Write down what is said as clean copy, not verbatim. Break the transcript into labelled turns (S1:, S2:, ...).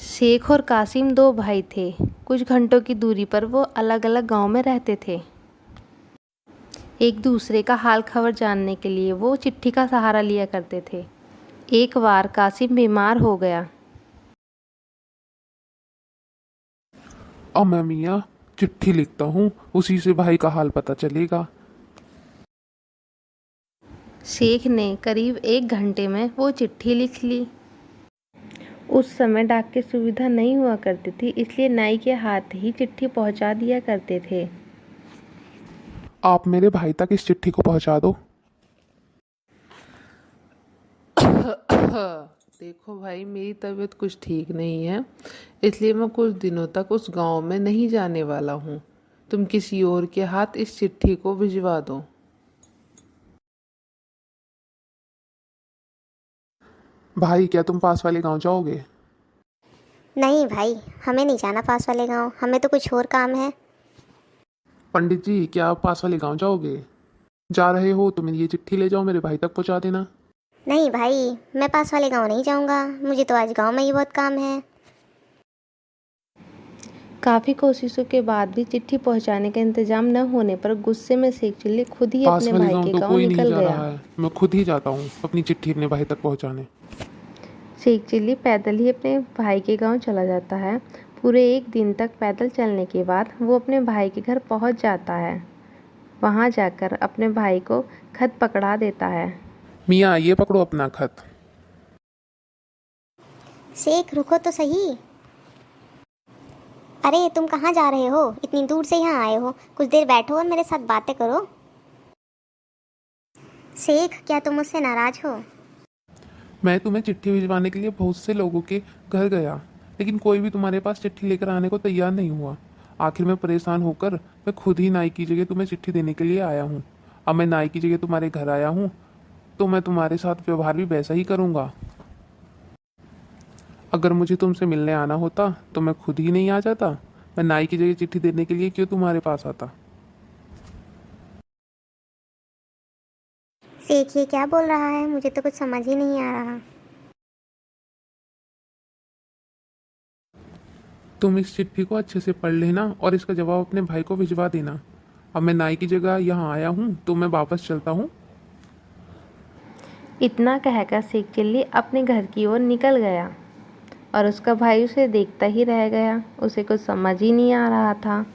S1: शेख और कासिम दो भाई थे। कुछ घंटों की दूरी पर वो अलग अलग गांव में रहते थे। एक दूसरे का हाल खबर जानने के लिए वो चिट्ठी का सहारा लिया करते थे। एक बार कासिम बीमार हो गया।
S2: अब मैं मियाँ चिट्ठी लिखता हूँ, उसी से भाई का हाल पता चलेगा।
S1: शेख ने करीब 1 घंटे में वो चिट्ठी लिख ली। उस समय डाक की सुविधा नहीं हुआ करती थी, इसलिए नाई के हाथ ही चिट्ठी पहुंचा दिया करते थे।
S2: आप मेरे भाई तक इस चिट्ठी को पहुँचा दो।
S3: देखो भाई, मेरी तबीयत कुछ ठीक नहीं है, इसलिए मैं कुछ दिनों तक उस गांव में नहीं जाने वाला हूँ। तुम किसी और के हाथ इस चिट्ठी को भिजवा दो।
S2: भाई क्या तुम पास वाले गांव जाओगे?
S4: नहीं भाई, हमें नहीं जाना पास वाले गांव, हमें तो कुछ और काम है।
S2: पंडित जी क्या आप पास वाले गांव जाओगे? जा रहे हो तो मेरी ये चिट्ठी ले जाओ, मेरे भाई तक पहुंचा देना।
S4: नहीं भाई, मैं पास वाले गांव नहीं जाऊंगा, मुझे तो आज गांव में ही बहुत काम है।
S1: काफ़ी कोशिशों के बाद भी चिट्ठी पहुंचाने का इंतजाम न होने पर गुस्से में शेख चिल्ली खुद ही
S2: पास
S1: अपने
S2: वाले
S1: भाई
S2: गांव
S1: के
S2: तो
S1: गांव
S2: कोई नहीं
S1: निकल
S2: जा
S1: गया।
S2: रहा है, मैं खुद ही जाता हूँ अपनी चिट्ठी अपने भाई तक पहुंचाने।
S1: शेख चिल्ली पैदल ही अपने भाई के गांव चला जाता है। पूरे 1 दिन तक पैदल चलने के बाद वो अपने भाई के घर पहुंच जाता है। वहां जाकर अपने भाई को खत पकड़ा देता है।
S2: मियाँ ये पकड़ो अपना खत।
S4: शेख रुको तो सही। अरे तुम कहाँ जा रहे हो? इतनी दूर से यहाँ आए हो, कुछ देर बैठो और मेरे साथ बातें करो। शेख क्या तुम मुझसे नाराज हो?
S2: मैं तुम्हें चिट्ठी भिजवाने के लिए बहुत से लोगों के घर गया, लेकिन कोई भी तुम्हारे पास चिट्ठी लेकर आने को तैयार नहीं हुआ। आखिर में परेशान होकर मैं खुद ही नाई की जगह तुम्हें चिट्ठी देने के लिए आया हूँ। अब मैं नाई की जगह तुम्हारे घर आया हूँ तो मैं तुम्हारे साथ व्यवहार भी वैसा ही करूँगा। अगर मुझे तुमसे मिलने आना होता तो मैं खुद ही नहीं आ जाता। मैं नाई की जगह चिट्ठी देने के लिए क्यों तुम्हारे पास आता?
S4: शेख ये क्या बोल रहा है? मुझे तो कुछ समझ ही नहीं आ रहा।
S2: तुम इस चिट्ठी को अच्छे से पढ़ लेना और इसका जवाब अपने भाई को भिजवा देना। अब मैं नाई की जगह यहाँ आया हूँ तो मैं वापस चलता हूँ।
S1: इतना कहकर शेख चिल्ली अपने घर की ओर निकल गया और उसका भाई उसे देखता ही रह गया। उसे कुछ समझ ही नहीं आ रहा था।